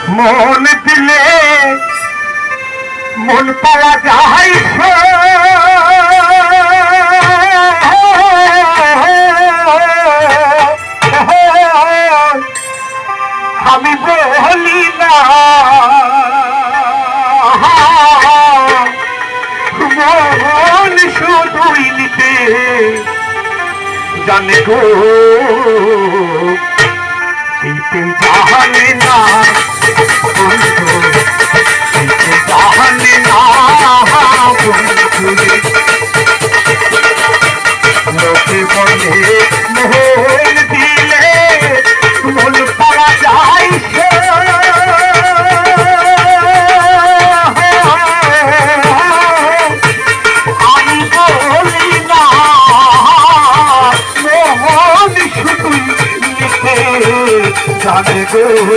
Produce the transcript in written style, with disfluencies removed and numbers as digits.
মন দিলে মন পাওয়া যায় আমি বলি না মন শুধুই নিতে জানে গো দিতে জানে না দিতে জানে না লোকে বলে মন দিলে মন পাওয়া যায় আমি বলি না মন শুধুই নিতে জানে গো